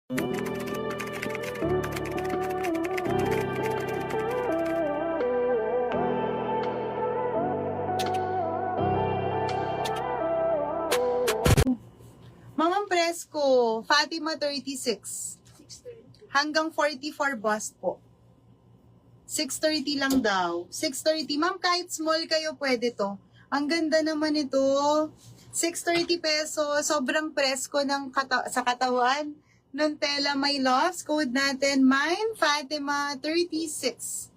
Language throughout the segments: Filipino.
Mamang Presko, Fatima 36. Hanggang 44 bust po. 630 lang daw. 630. Ma'am, kahit small kayo, pwede to. Ang ganda naman ito. 630 pesos. Sobrang presko ng sa katawan ng tela, my loves. Code natin, mine, Fatima 36.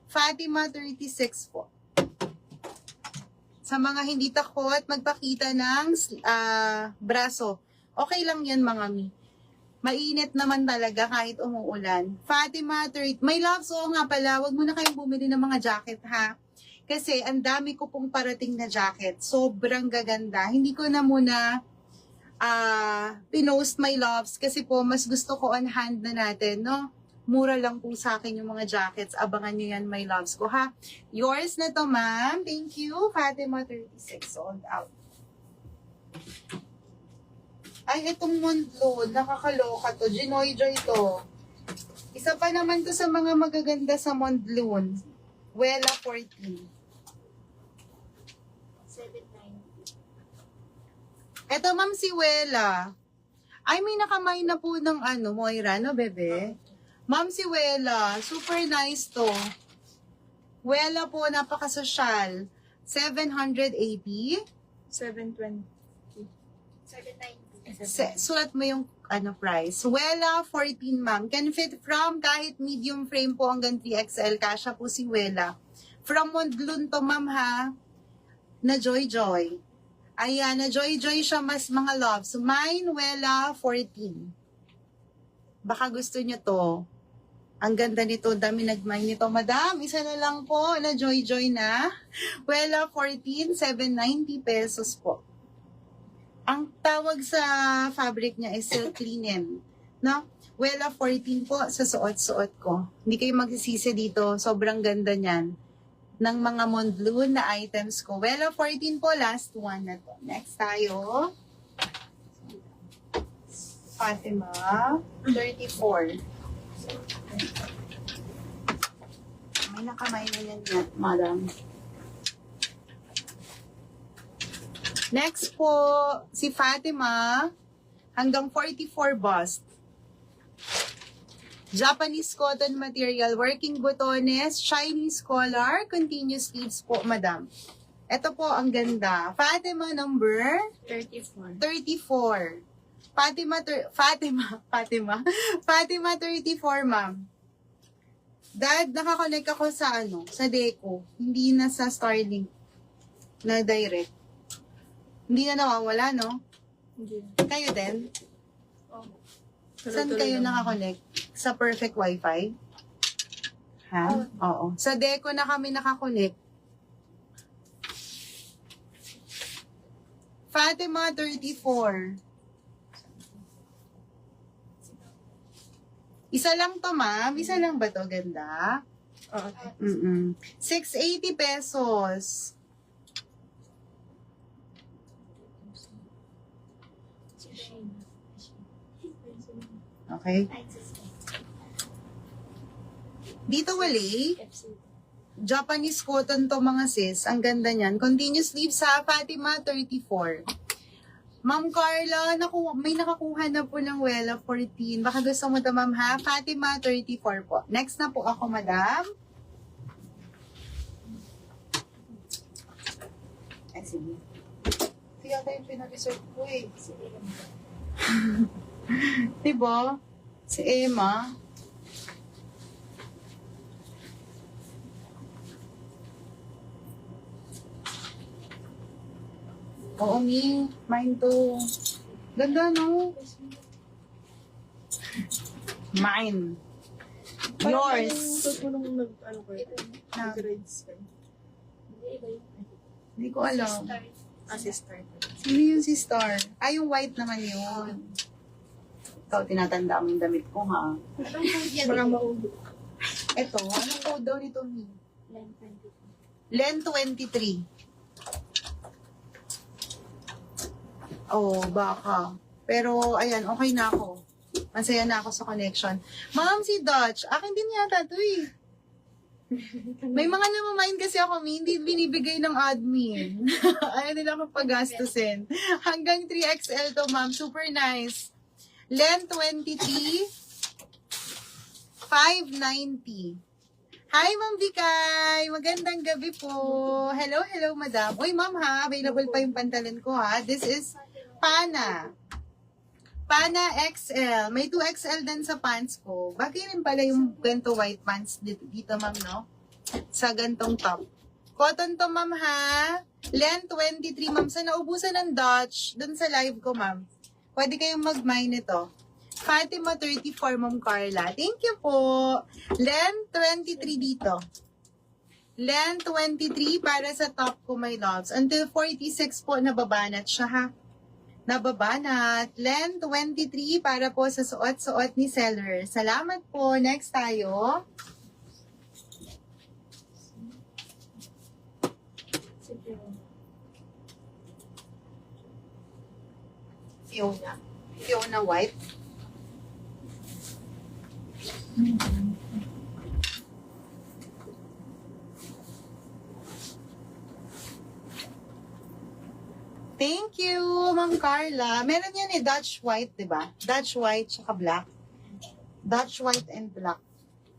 Fatima 36 po. Sa mga hindi takot, magpakita ng braso. Okay lang yan, mga mi. Mainit naman talaga kahit umuulan. Fatima 30. My love, so nga pala, wag mo na kayong bumili ng mga jacket, ha? Kasi ang dami ko pong parating na jacket. Sobrang gaganda. Hindi ko na muna pinost, my loves, kasi po mas gusto ko on hand na natin, no? Mura lang po sa akin yung mga jackets. Abangan nyo yan, my loves ko, ha? Yours na to, ma'am. Thank you. Fatima 36. Sold out. Ay, itong Montload. Nakakaloka to. Ginoy Joy to. Isa pa naman to sa mga magaganda sa Montload. Wella 14. 790. Ito, ma'am, si Wella. Ay, may nakamay na po ng Moira, no, bebe? Ma'am, si Wella, super nice to. Wella po, napakasosyal. 780. 720. 790. Sulat mo yung price. Wella, 14, ma'am. Can fit from kahit medium frame po hanggang 3XL. Kasha po si Wella. From Mondlun to, ma'am, ha? Na Joy Joy. Ayan, na Joy Joy siya, mas mga loves. Mine, Wella, 14. Baka gusto nyo to. Ang ganda nito, dami nagmine nito. Madam, isa na lang po na Joy Joy na. Wella 14, 790 pesos po. Ang tawag sa fabric niya is silk linen. No? Wella 14 po sa suot-suot ko. Hindi kayo magsisisi dito. Sobrang ganda niyan. Ng mga Montloon na items ko. Wella 14 po, last one na to. Next tayo. Fatima 34. May nakamay na yan, madam. Next po, si Fatima, hanggang 44 bust. Japanese cotton material, working botones, Chinese collar, continuous sleeves po, madam. Ito po, ang ganda. Fatima number 34. 34. Fatima 34, ma'am. Dad, nakakonect ako sa sa Deco. Hindi na sa Starlink na direct. Hindi na nawawala, no? Hindi. Kayo din? Oh. Saan kayo nakakonect? Sa Perfect Wi-Fi? Ha? Oo. Sa Deco na kami nakakonect. Fatima 34. Isa lang to, ma'am. Isa lang ba to? Ganda. Oo. 680 pesos. Okay. Dito wali. Japanese cotton to, mga sis. Ang ganda niyan. Continuous sleeve sa Fatima 34. Ma'am Carla, may nakakuha na po ng Wella 14. Baka gusto mo to, ma'am, ha? Fatima 34 po. Next na po ako, madam. Ay, sige. Kaya tayo pinareserve ko, eh. Diba? Si Emma. Oo, mi. Mine to. Ganda, no? Mine. Yours. Grades kayo. Hindi ko alam. Sister. Sino yung si Star? Ay, yung white naman yun. Ikaw, tinatanda ang damit ko, ha? Anong code yan? Parang maulo. Ito, anong code daw nito, mi? Len 23. Oh, baka. Pero, ayan, okay na ako. Masaya na ako sa connection. Ma'am, si Dutch, akin din yata to eh. May mga namamain kasi ako, hindi binibigay ng admin. Ayaw nila akong pagastusin. Hanggang 3XL to, ma'am. Super nice. Length 23, 590. Hi, Ma'am Vikay! Magandang gabi po. Hello, hello, madam. Uy, ma'am ha, available pa yung pantalon ko ha. This is Pana. Pana XL. May 2XL din sa pants ko. Bagay rin pala yung ganito white pants dito, ma'am, no? Sa gantong top. Cotton to, ma'am, ha? Length 23, ma'am. Sa naubusan ng Dutch, dun sa live ko, ma'am. Pwede kayong mag-mine ito. Fatima 34, ma'am Carla. Thank you po. Length 23 dito. Length 23 para sa top ko, my loves. Until 46 po, nababanat siya, ha? Nababanat. Length 23 para po sa suot-suot ni seller. Salamat po. Next tayo. Fiona. Fiona White. Thank you, Ma'am Carla. Meron yan eh, Dutch White, di ba? Dutch White, tsaka black. Dutch White and black.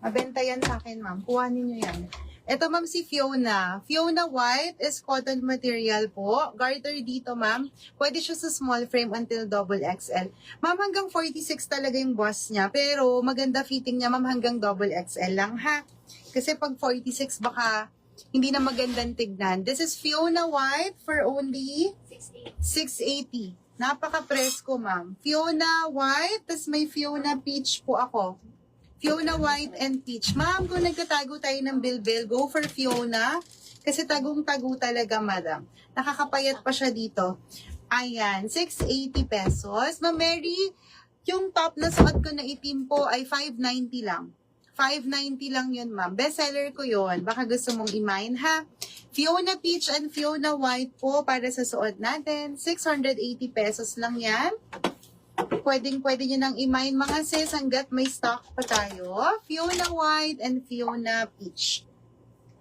Mabenta yan sa akin, ma'am. Kuhanin nyo yan. Ito, ma'am, si Fiona. Fiona White is cotton material po. Garter dito, ma'am. Pwede siya sa small frame until double XL. Ma'am, hanggang 46 talaga yung boss niya. Pero maganda fitting niya, ma'am, hanggang double XL lang, ha? Kasi pag 46, baka hindi na magandang tignan. This is Fiona White for only 680. Napaka-presko, ma'am. Fiona White, tas may Fiona Peach po ako. Fiona White and Peach. Ma'am, kung nagtatago tayo ng bilbil, go for Fiona. Kasi tagong-tago talaga, madam. Nakakapayat pa siya dito. Ayan, 680 pesos. Ma'am Mary, yung top na suot ko na itim po ay 590 lang. 590 lang yun, ma'am. Bestseller ko yun. Baka gusto mong i-mine, ha? Fiona Peach and Fiona White po para sa suot natin. 680 pesos lang yan. Pwede nyo nang i-mine, mga sis, hanggat may stock pa tayo. Fiona White and Fiona Peach.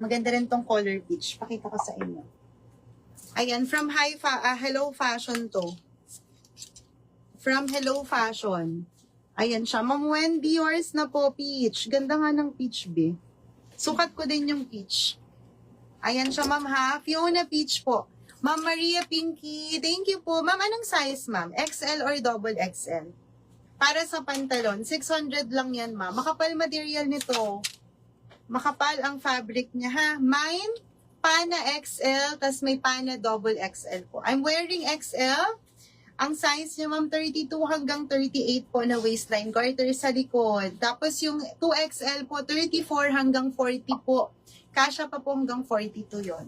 Maganda rin tong color peach. Pakita ko sa inyo. Ayan, from Hello Fashion to. From Hello Fashion. Ayan siya. Ma'am Wendy, yours na po, peach. Ganda nga ng peach, be. Sukat ko din yung peach. Ayan siya, ma'am, ha? Fiona Peach po. Ma'am Maria Pinky, thank you po. Ma'am, anong size, ma'am? XL or double XL? Para sa pantalon, 600 lang yan, ma'am. Makapal material nito. Makapal ang fabric niya, ha? Mine, Pana XL, tas may Pana double XL po. I'm wearing XL. Ang size niya, ma'am, 32 hanggang 38 po na waistline. Garter sa likod. Tapos yung 2XL po, 34 hanggang 40 po. Kasya pa po hanggang 42 yon.